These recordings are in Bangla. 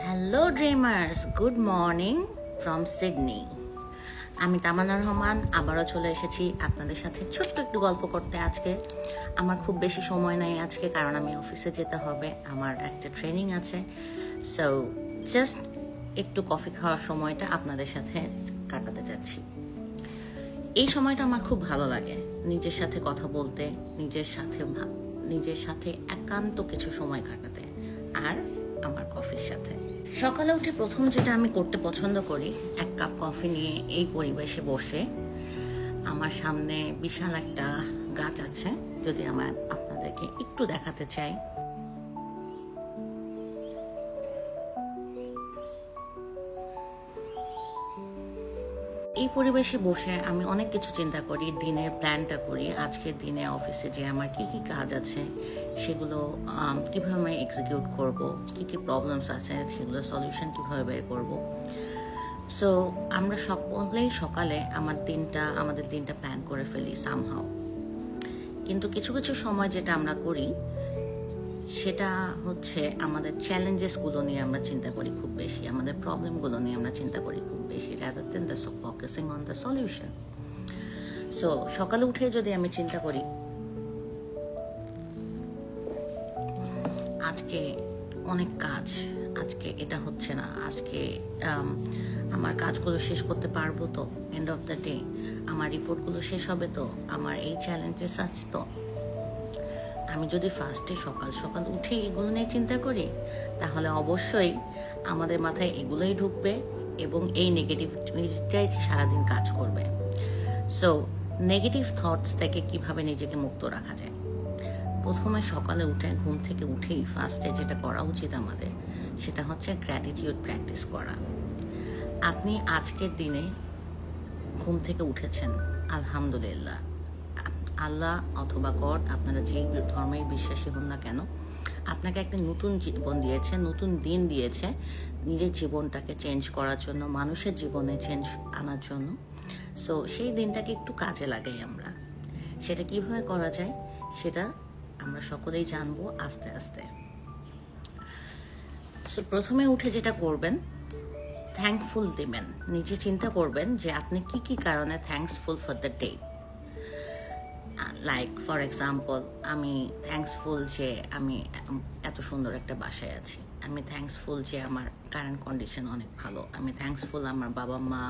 Hello dreamers, good morning from Sydney. আমি তামান্না রহমান আবারও চলে এসেছি আপনাদের সাথে ছোট্ট একটু গল্প করতে। আজকে আমার খুব বেশি সময় নেই আজকে, কারণ আমি অফিসে যেতে হবে, আমার একটা ট্রেনিং আছে। সো জাস্ট একটু কফি খাওয়ার সময়টা আপনাদের সাথে কাটাতে চাচ্ছি। এই সময়টা আমার খুব ভালো লাগে, নিজের সাথে কথা বলতে, নিজের সাথে একান্ত কিছু সময় কাটাতে, আর আমার কফির সাথে। সকালে উঠে প্রথম যেটা আমি করতে পছন্দ করি, এক কাপ কফি নিয়ে এই পরিবেশে বসে। আমার সামনে বিশাল একটা গাছ আছে, যদি আমার আপনাদেরকে একটু দেখাতে চাই। এই পরিবেশে বসে আমি অনেক কিছু চিন্তা করি, দিনের প্ল্যানটা করি, আজকের দিনে অফিসে যে আমার কি কি কাজ আছে সেগুলো কিভাবে আমি এক্সিকিউট করব, কি কি প্রবলেমস আছে সেগুলো সলিউশন কিভাবে বের করব। সো আমরা সকলেই সকালে আমাদের দিনটা প্ল্যান করে ফেলি সামহাও, কিন্তু কিছু কিছু সময় যেটা আমরা করি সেটা হচ্ছে আমাদের চ্যালেঞ্জেসগুলো নিয়ে আমরা চিন্তা করি খুব বেশি, আমাদের প্রবলেমগুলো নিয়ে আমরা চিন্তা করি খুব বেশি, rather than the focusing on the solution. So সকালে উঠে যদি আমি চিন্তা করি আজকে অনেক কাজ, আজকে এটা হচ্ছে না, আজকে আমার কাজগুলো শেষ করতে পারবো তো, এন্ড অফ দ্য ডে আমার রিপোর্টগুলো শেষ হবে তো, আমার এই চ্যালেঞ্জেস আছে তো, আমি যদি ফার্স্টে সকাল সকাল উঠে এগুলো নিয়ে চিন্তা করি তাহলে অবশ্যই আমাদের মাথায় এগুলোই ঢুকবে এবং এই নেগেটিভিটিটাই সারাদিন কাজ করবে। সো নেগেটিভ থটস থেকে কিভাবে নিজেকে মুক্ত রাখা যায়? প্রথমে সকালে উঠে ঘুম থেকে উঠেই ফার্স্টে যেটা করা উচিত আমাদের, সেটা হচ্ছে গ্র্যাটিটিউড প্র্যাকটিস করা। আপনি আজকের দিনে ঘুম থেকে উঠেছেন, আলহামদুলিল্লাহ। আল্লাহ অথবা গড, আপনারা যেই ধর্মেই বিশ্বাসী হন না কেন, আপনাকে একটা নতুন জীবন দিয়েছে, নতুন দিন দিয়েছে নিজের জীবনটাকে চেঞ্জ করার জন্য, মানুষের জীবনে চেঞ্জ আনার জন্য। সো সেই দিনটাকে একটু কাজে লাগাই আমরা। সেটা কিভাবে করা যায় সেটা আমরা সকলেই জানবো আস্তে আস্তে। সো প্রথমে উঠে যেটা করবেন, থ্যাঙ্কফুল দিবেন, নিজে চিন্তা করবেন যে আপনি কি কি কারণে thankful for the day. Like for example, আমি থ্যাঙ্কসফুল যে আমি এত সুন্দর একটা বাসায় আছি, আমি থ্যাঙ্কসফুল যে আমার কারেন্ট কন্ডিশন অনেক ভালো, আমি থ্যাঙ্কসফুল আমার বাবা মা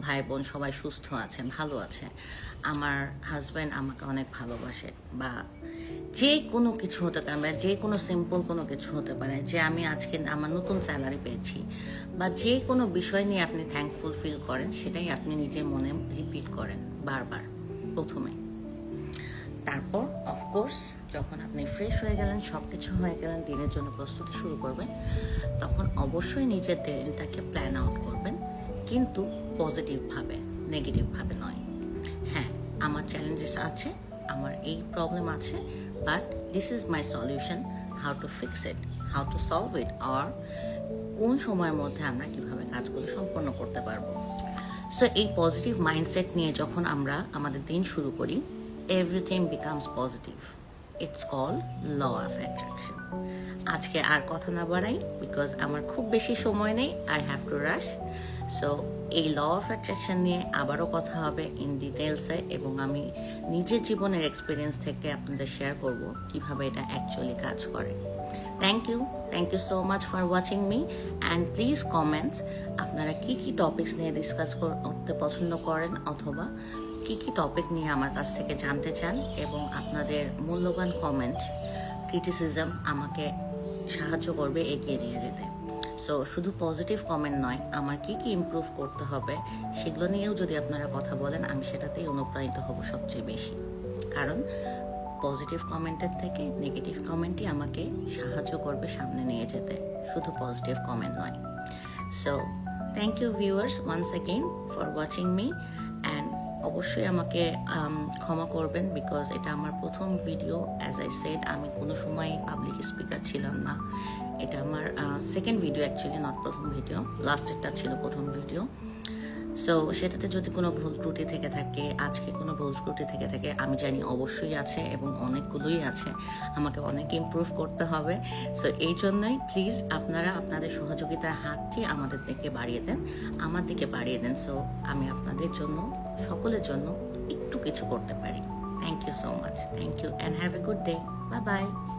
ভাই বোন সবাই সুস্থ আছে, ভালো আছে, আমার হাজব্যান্ড আমাকে অনেক ভালোবাসে, বা যে কোনো কিছু হতে পারে, যে কোনো সিম্পল কোনো কিছু হতে পারে, যে আমি আজকে আমার নতুন স্যালারি পেয়েছি, বা যে কোনো বিষয় নিয়ে আপনি থ্যাঙ্কফুল ফিল করেন সেটাই আপনি নিজের মনে রিপিট করেন বারবার প্রথমে। তারপর অফকোর্স যখন আপনি ফ্রেশ হয়ে গেলেন, সব কিছু হয়ে গেলেন, দিনের জন্য প্রস্তুতি শুরু করবেন, তখন অবশ্যই নিজের দিনটাকে প্ল্যান আউট করবেন, কিন্তু পজিটিভভাবে, নেগেটিভভাবে নয়। হ্যাঁ, আমার চ্যালেঞ্জেস আছে, আমার এই প্রবলেম আছে, but this is my solution, how to fix it, how to solve it, আর কোন সময়ের মধ্যে আমরা কিভাবে কাজগুলো সম্পন্ন করতে পারবো। সো এই পজিটিভ মাইন্ডসেট নিয়ে যখন আমরা আমাদের দিন শুরু করি, everything becomes positive. It's called law of attraction. আজকে আর কথা না বাড়াই, বিকজ আমার খুব বেশি সময় নেই, I have to rush. So এই ল অফ অ্যাট্রাকশন নিয়ে আবারও কথা হবে ইন ডিটেলসে, এবং আমি নিজের জীবনের এক্সপিরিয়েন্স থেকে আপনাদের শেয়ার করব কিভাবে এটা অ্যাকচুয়ালি কাজ করে। Thank you so much for watching me, and please comments আপনারা কি কি টপিকস নিয়ে ডিসকাস করতে পছন্দ করেন, অথবা কি কি টপিক নিয়ে আমার কাছ থেকে জানতে চান, এবং আপনাদের মূল্যবান কমেন্ট, ক্রিটিসিজম আমাকে সাহায্য করবে এগিয়ে নিয়ে যেতে। সো শুধু পজিটিভ কমেন্ট নয়, আমার কি কি ইমপ্রুভ করতে হবে সেগুলো নিয়েও যদি আপনারা কথা বলেন, আমি সেটাতেই অনুপ্রাণিত হব সবচেয়ে বেশি, কারণ পজিটিভ কমেন্টের থেকে নেগেটিভ কমেন্টই আমাকে সাহায্য করবে সামনে নিয়ে যেতে, শুধু পজিটিভ কমেন্ট নয়। So thank you viewers once again for watching me, and অবশ্যই আমাকে ক্ষমা করবেন, বিকজ এটা আমার প্রথম ভিডিও। অ্যাজ আই সেড, আমি কোনো সময় পাবলিক স্পিকার ছিলাম না, এটা আমার সেকেন্ড ভিডিও অ্যাকচুয়ালি, নট প্রথম ভিডিও, লাস্টেরটা ছিল প্রথম ভিডিও। সো সেটাতে যদি কোনো ভুল ত্রুটি থেকে থাকে, আজকে কোনো ভুল ত্রুটি থেকে থাকে, আমি জানি অবশ্যই আছে এবং অনেকগুলোই আছে, আমাকে অনেক ইমপ্রুভ করতে হবে। সো এই জন্যই প্লিজ আপনারা আপনাদের সহযোগিতার হাতটি আমাদের দিকে বাড়িয়ে দেন, আমার দিকে বাড়িয়ে দেন, সো আমি আপনাদের জন্য, সকলের জন্য একটু কিছু করতে পারি। Thank you so much, thank you and have a good day, bye by.